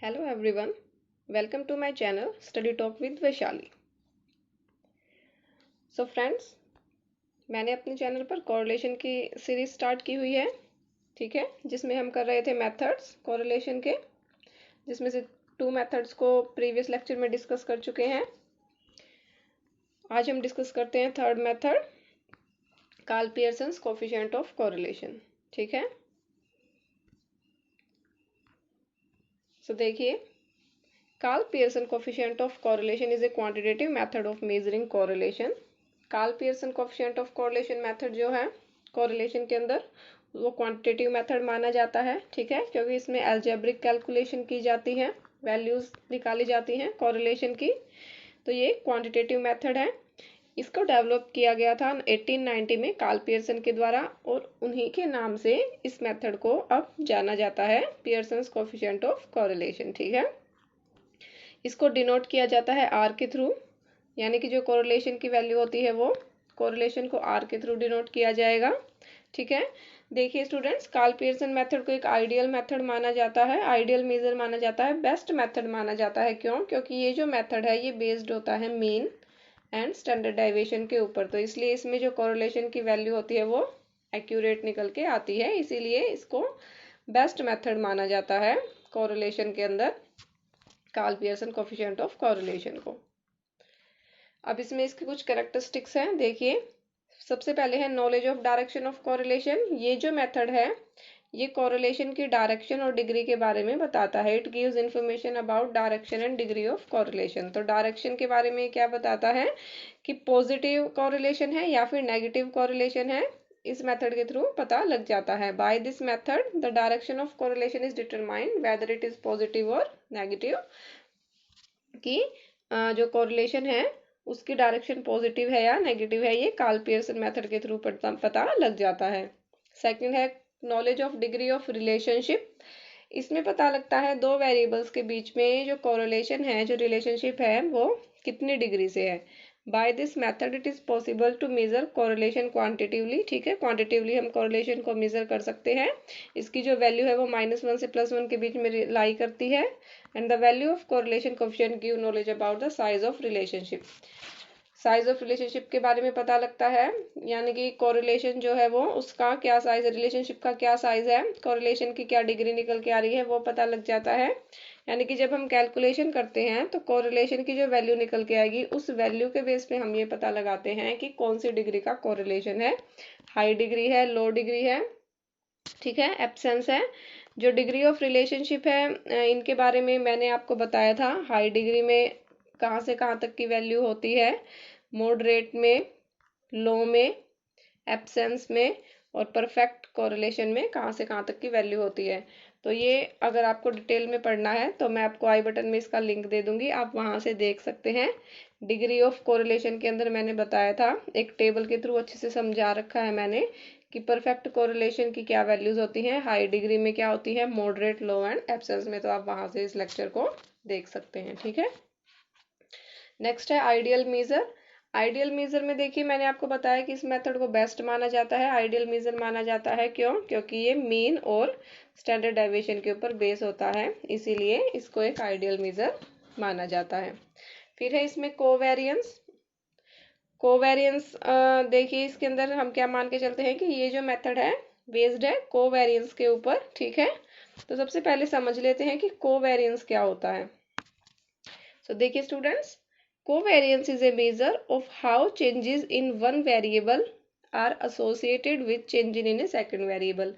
Hello everyone, welcome to my channel Study Talk with Vaishali. So friends, मैंने अपने channel पर correlation की series start की हुई है, ठीक है, जिसमें हम कर रहे थे मेथड्स कोरिलेशन के, जिसमें से 2 मेथड्स को प्रीवियस लेक्चर में डिस्कस कर चुके हैं। आज हम डिस्कस करते हैं third method, Karl Pearson's coefficient of correlation, ठीक है। सो देखिए, Karl Pearson coefficient of correlation is a quantitative method of measuring correlation. Karl Pearson coefficient of correlation method जो है कोरिलेशन के अंदर, वो क्वांटिटेटिव मेथड माना जाता है, ठीक है, क्योंकि इसमें अलजेब्रिक कैलकुलेशन की जाती है, वैल्यूज निकाली जाती हैं कोरिलेशन की। तो ये क्वांटिटेटिव मेथड है। इसको डेवलप किया गया था 1890 में कार्ल पियर्सन के द्वारा, और उन्हीं के नाम से इस मेथड को अब जाना जाता है, पियर्सन्स कोफिशिएंट ऑफ कोरिलेशन, ठीक है। इसको डिनोट किया जाता है आर के थ्रू, यानी कि जो कोरिलेशन की वैल्यू होती है वो कोरिलेशन को आर के थ्रू डिनोट किया जाएगा, ठीक है। देखिए स्टूडेंट्स, कार्ल पियर्सन मेथड को एक आइडियल मेथड माना जाता है, आइडियल मेजर माना जाता है, बेस्ट मेथड माना जाता है। क्यों? क्योंकि ये जो मेथड है ये बेस्ड होता है मीन एंड स्टैंडर्ड डेविएशन के ऊपर, तो इसलिए इसमें जो कोरिलेशन की वैल्यू होती है वो एक्यूरेट निकल के आती है, इसीलिए इसको बेस्ट मेथड माना जाता है कोरिलेशन के अंदर, Karl Pearson coefficient of correlation को। अब इसमें इसके कुछ कैरेक्टरिस्टिक्स हैं, देखिए। सबसे पहले है knowledge of direction of correlation. ये जो मेथड है ये कोरिलेशन की डायरेक्शन और डिग्री के बारे में बताता है। It gives information about direction and degree of correlation. तो डायरेक्शन के बारे में क्या बताता है कि पॉजिटिव कोरिलेशन है या फिर नेगेटिव कोरिलेशन है, इस मेथड के थ्रू पता लग जाता है। By this method the direction of correlation is determined whether it is positive और नेगेटिव, कि जो कोरिलेशन है उसकी डायरेक्शन पॉजिटिव है या नेगेटिव है, ये कार्ल पियर्सन मेथड के थ्रू पता लग जाता है। सेकंड है knowledge of degree of relationship. इसमें पता लगता है दो वेरिएबल्स के बीच में जो कोरिलेशन है, जो रिलेशनशिप है, वो कितनी डिग्री से है। By this method it is possible to measure correlation quantitatively, ठीक है, क्वांटिटिवली हम कोरिलेशन को मेजर कर सकते हैं। इसकी जो वैल्यू है वो -1 से +1 के बीच में लाई करती है। And the value of correlation coefficient give knowledge about the size of relationship. Size of relationship के बारे में पता लगता है, यानी कि कोरिलेशन जो है वो उसका क्या साइज है, रिलेशनशिप का क्या साइज है, कोरिलेशन की क्या डिग्री निकल के आ रही है, वो पता लग जाता है। यानी कि जब हम कैलकुलेशन करते हैं तो कोरिलेशन की जो वैल्यू निकल के आएगी उस वैल्यू के बेस पे हम ये पता लगाते हैं कि कौन सी डिग्री का कोरिलेशन है, हाई डिग्री है, लो डिग्री है, ठीक है, एब्सेंस है। जो डिग्री ऑफ रिलेशनशिप है इनके बारे में मैंने आपको बताया था, हाई डिग्री में कहाँ से कहाँ तक की वैल्यू होती है, मॉडरेट में, लो में, एब्सेंस में, और परफेक्ट कोरिलेशन में कहाँ से कहाँ तक की वैल्यू होती है। तो ये अगर आपको डिटेल में पढ़ना है तो मैं आपको आई बटन में इसका लिंक दे दूंगी, आप वहां से देख सकते हैं। डिग्री ऑफ कोरिलेशन के अंदर मैंने बताया था, एक टेबल के थ्रू अच्छे से समझा रखा है मैंने कि परफेक्ट कोरिलेशन की क्या वैल्यूज होती हैं, हाई डिग्री में क्या होती है, मॉडरेट, लो एंड एब्सेंस में, तो आप वहां से इस लेक्चर को देख सकते हैं, ठीक है। नेक्स्ट है आइडियल मेजर। आइडियल मेजर में देखिए मैंने आपको बताया कि इस मेथड को बेस्ट माना जाता है, आइडियल मेजर माना जाता है। क्यों? क्योंकि ये मीन और स्टैंडर्ड डेविएशन के ऊपर बेस होता है, इसीलिए इसको एक आइडियल मेजर माना जाता है। फिर है इसमें कोवेरियंस। कोवेरियंस देखिए इसके अंदर हम क्या मान के चलते हैं कि ये जो मेथड है बेस्ड है कोवेरियंस के ऊपर, ठीक है। तो सबसे पहले समझ लेते हैं कि कोवेरियंस क्या होता है। सो देखिए students, covariance is a measure of how changes in one variable are associated with changes in a second variable.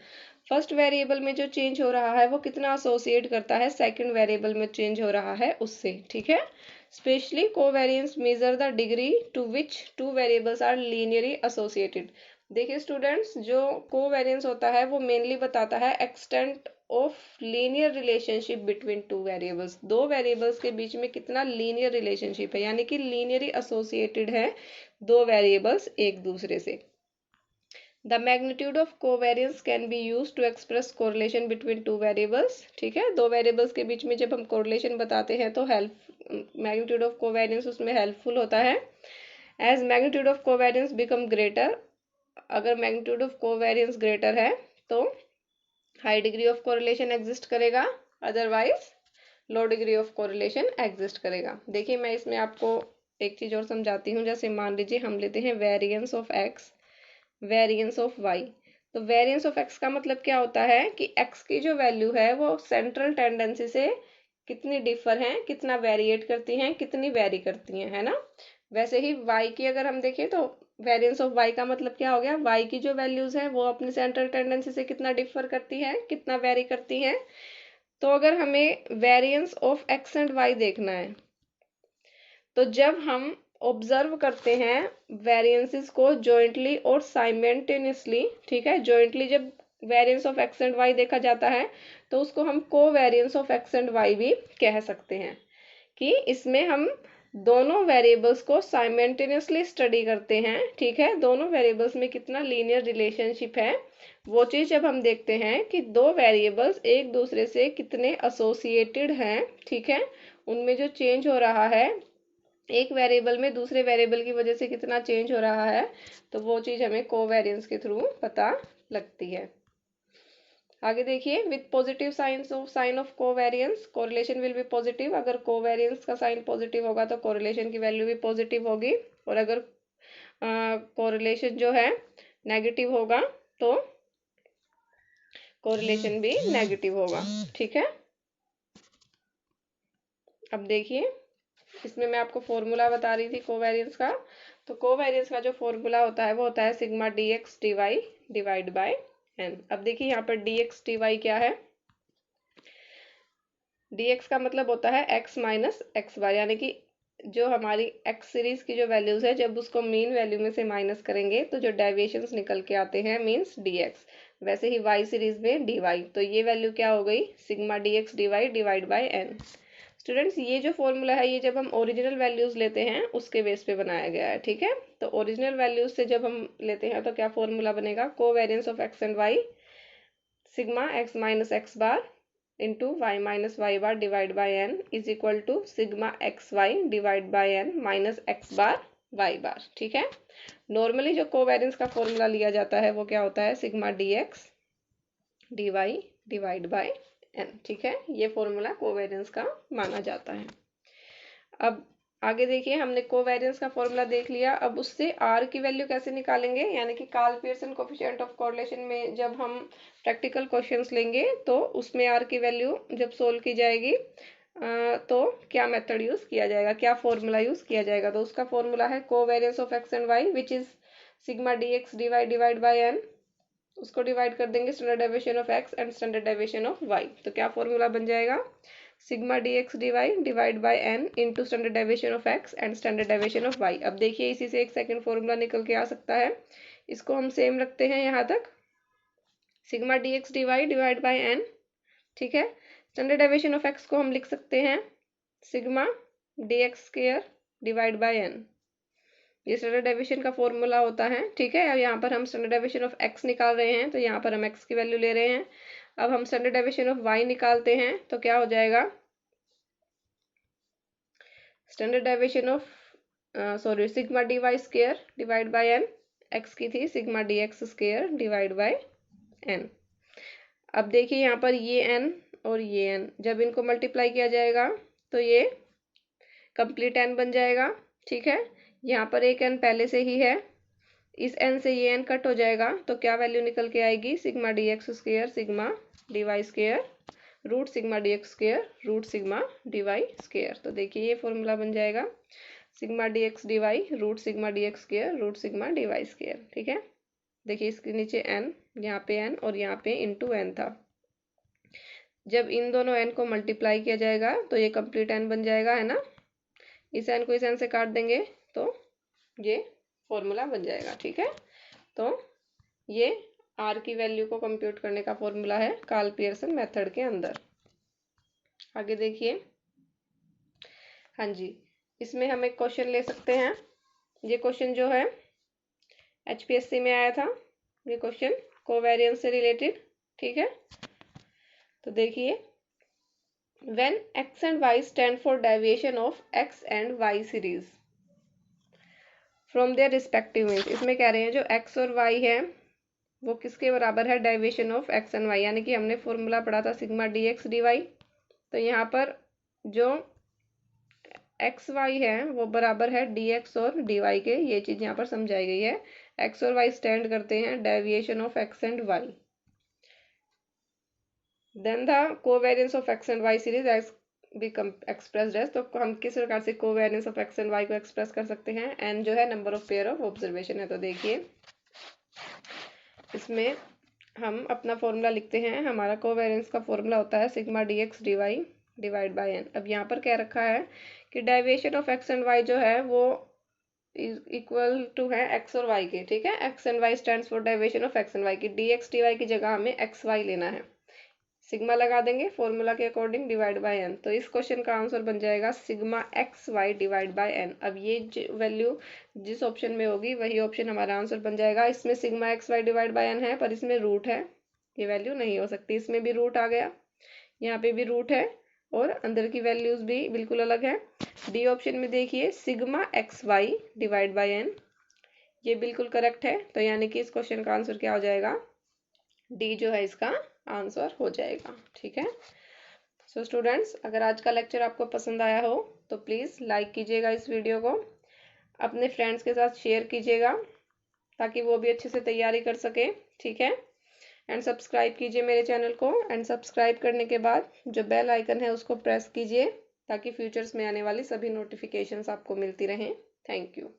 First variable में जो चेंज हो रहा है वो कितना एसोसिएट करता है सेकंड वेरिएबल में चेंज हो रहा है उससे, ठीक है। Specially covariance measure the degree to which two variables are linearly associated. देखिए स्टूडेंट्स, जो कोवेरियंस होता है वो मेनली बताता है extent of linear relationship between two variables. दो वेरिएबल्स के बीच में कितना लीनियर रिलेशनशिप है, यानी कि लीनियरली एसोसिएटेड है दो वेरिएबल्स एक दूसरे से। The magnitude of covariance can be use to express correlation between two variables, ठीक है। दो वेरिएबल्स के बीच में जब हम कोरिलेशन बताते हैं तो मैग्नीट्यूड ऑफ कोवेरियंस उसमें हेल्पफुल होता है। As magnitude of covariance become greater, अगर मैग्नीट्यूड ऑफ कोवेरियंस ग्रेटर है तो high degree of correlation exist करेगा, otherwise low degree of correlation exist करेगा। देखिए मैं इसमें आपको एक चीज और समझाती हूँ। जैसे मान लीजिए हम लेते हैं variance of X, variance of Y. तो वेरिएंस ऑफ एक्स का मतलब क्या होता है कि एक्स की जो वैल्यू है वो सेंट्रल टेंडेंसी से कितनी डिफर है, कितना वेरिएट करती हैं, कितनी वेरी करती हैं, है ना। वैसे ही वाई की अगर हम देखें तो वेरिएंस ऑफ वाई का मतलब क्या हो गया, वाई की जो वैल्यूज है वो अपनी सेंट्रल टेंडेंसी से कितना डिफर करती है, कितना वेरी करती है। तो अगर हमें variance of X and Y देखना है तो जब हम ऑब्जर्व करते हैं वेरिएंसेस को जॉइंटली और साइमेंटेनियसली, ठीक है, जॉइंटली जब variance of X and Y देखा जाता है तो उसको हम को variance of X and Y भी कह सकते हैं, कि इसमें हम दोनों वेरिएबल्स को साइमेंटेनियसली स्टडी करते हैं, ठीक है, दोनों वेरिएबल्स में कितना लीनियर रिलेशनशिप है वो चीज जब हम देखते हैं कि दो वेरिएबल्स एक दूसरे से कितने एसोसिएटेड हैं, ठीक है, उनमें जो चेंज हो रहा है एक वेरिएबल में दूसरे वेरिएबल की वजह से कितना चेंज हो रहा है, तो वो चीज हमें कोवेरिएंस के थ्रू पता लगती है। आगे देखिए, with positive sign of covariance correlation will be positive. अगर कोवेरिएंस का साइन पॉजिटिव होगा तो कोरिलेशन की वैल्यू भी पॉजिटिव होगी, और अगर कोरिलेशन जो है नेगेटिव होगा तो कोरिलेशन भी नेगेटिव होगा, ठीक है। अब देखिए इसमें मैं आपको फॉर्मूला बता रही थी कोवेरिएंस का। तो कोवेरिएंस का जो फॉर्मूला होता है वो होता है sigma D X D Y divide by N. अब देखिए यहाँ पर डी एक्स डी वाई क्या है, डी एक्स का मतलब होता है एक्स माइनस एक्स बार, यानी कि जो हमारी एक्स सीरीज की जो वैल्यूज है जब उसको मीन वैल्यू में से माइनस करेंगे तो जो डेविएशंस निकल के आते हैं मीन्स डी एक्स। वैसे ही वाई सीरीज में डी वाई, तो ये वैल्यू क्या हो गई, sigma D X D Y divide by N. Students ये जो फॉर्मूला है ये जब हम ओरिजिनल वैल्यूज लेते हैं उसके बेस पे बनाया गया है, ठीक है। तो ओरिजिनल वैल्यूज से जब हम लेते हैं तो क्या फॉर्मूला बनेगा, covariance of X and Y sigma X minus X bar into Y minus Y bar divide by N is equal to sigma X Y divide by N minus X bar Y bar, ठीक है। Normally जो covariance का formula लिया जाता है वो क्या होता है, sigma D X D Y divide by N, ठीक है, ये फॉर्मूला कोवेरिएंस का माना जाता है। अब आगे देखिए, हमने कोवेरिएंस का फॉर्मूला देख लिया। अब उससे आर की वैल्यू कैसे निकालेंगे, यानी कि Karl Pearson coefficient of correlation में जब हम प्रैक्टिकल क्वेश्चंस लेंगे तो उसमें आर की वैल्यू जब सोल्व की जाएगी तो क्या मेथड यूज किया जाएगा, क्या फॉर्मूला यूज किया जाएगा। तो उसका फॉर्मूला है covariance of X and Y which is sigma D X D Y divide by N, उसको डिवाइड कर देंगे standard deviation of X and standard deviation of Y. तो क्या फॉर्मूला बन जाएगा, sigma D X D Y divide by N into standard deviation of X and standard deviation of Y. अब देखिए इसी से एक सेकंड फॉर्मूला निकल के आ सकता है, इसको हम सेम रखते हैं यहाँ तक, sigma D X D Y divide by N, ठीक है। स्टैंडर्ड डेविएशन ऑफ एक्स को हम लिख सकते हैं sigma D X square divide by N, ये स्टैंडर्ड डेविएशन का फॉर्मूला होता है, ठीक है। अब यहाँ पर हम स्टैंडर्ड डेविएशन ऑफ एक्स निकाल रहे हैं तो यहाँ पर हम एक्स की वैल्यू ले रहे हैं। अब हम स्टैंडर्ड डेविएशन ऑफ वाई निकालते हैं तो क्या हो जाएगा, standard deviation of sorry sigma D Y square divide by N, X की थी sigma D X square divide by N. अब देखिए यहाँ पर ये एन और ये एन जब इनको मल्टीप्लाई किया जाएगा तो ये कंप्लीट एन बन जाएगा, ठीक है। यहाँ पर एक एन पहले से ही है, इस एन से ये एन कट हो जाएगा तो क्या वैल्यू निकल के आएगी, sigma D X square sigma D Y square root sigma D X square root sigma D Y square. तो देखिए ये फॉर्मूला बन जाएगा sigma D X D Y root sigma D X square root sigma D Y square, ठीक है। देखिए इसके नीचे एन, यहाँ पे एन और यहाँ पे इंटू एन था। जब इन दोनों एन को मल्टीप्लाई किया जाएगा तो ये कंप्लीट एन बन जाएगा, है ना। इस एन को इस एन से काट देंगे तो ये फॉर्मूला बन जाएगा, ठीक है। तो ये आर की वैल्यू को कंप्यूट करने का फॉर्मूला है कार्ल पियर्सन मेथड के अंदर। आगे देखिए, हाँ जी, इसमें हम एक क्वेश्चन ले सकते हैं। ये क्वेश्चन जो है एचपीएससी में आया था, ये क्वेश्चन कोवेरिएंस से रिलेटेड, ठीक है। तो देखिए, when X and Y stand for deviation of X and Y series from their respective means, इसमें कह रहे हैं जो एक्स और वाई है वो किसके बराबर है, deviation of X and Y, यानी कि हमने फॉर्मूला पढ़ा था sigma D X D Y. तो यहाँ पर जो एक्स वाई है वो बराबर है डी एक्स और डी वाई के, ये चीज यहाँ पर समझाई गई है। एक्स और वाई स्टैंड करते हैं deviation of X and Y. Then the covariance of X and Y series be expressed as, तो हम किस प्रकार से covariance of X and Y को एक्सप्रेस कर सकते हैं। एन जो है number of pair of observation है। तो देखिए इसमें हम अपना फॉर्मूला लिखते हैं। हमारा कोवेरियंस का फॉर्मूला होता है sigma D X D Y divide by N. अब यहाँ पर क्या रखा है कि deviation of X and Y जो है वो इक्वल टू है एक्स और वाई के, ठीक है। X and Y stands for deviation of X and Y की, डी एक्स डी वाई की जगह हमें एक्स वाई लेना है। सिग्मा लगा देंगे फॉर्मूला के अकॉर्डिंग डिवाइड बाय एन। तो इस क्वेश्चन का आंसर बन जाएगा sigma X Y divide by N. अब ये वैल्यू जिस ऑप्शन में होगी वही ऑप्शन हमारा आंसर बन जाएगा। इसमें sigma X Y divide by N है पर इसमें रूट है, ये वैल्यू नहीं हो सकती। इसमें भी रूट आ गया, यहाँ पे भी रूट है और अंदर की वैल्यूज भी बिल्कुल अलग है। डी ऑप्शन में देखिए sigma X Y divide by N, ये बिल्कुल करेक्ट है। तो यानी कि इस क्वेश्चन का आंसर क्या हो जाएगा, डी जो है इसका आंसर हो जाएगा, ठीक है। सो स्टूडेंट्स, अगर आज का लेक्चर आपको पसंद आया हो तो प्लीज़ लाइक कीजिएगा इस वीडियो को, अपने फ्रेंड्स के साथ शेयर कीजिएगा ताकि वो भी अच्छे से तैयारी कर सके, ठीक है। एंड सब्सक्राइब कीजिए मेरे चैनल को। एंड सब्सक्राइब करने के बाद जो बेल आइकन है उसको प्रेस कीजिए ताकि फ्यूचर्स में आने वाली सभी नोटिफिकेशंस आपको मिलती रहें। Thank you.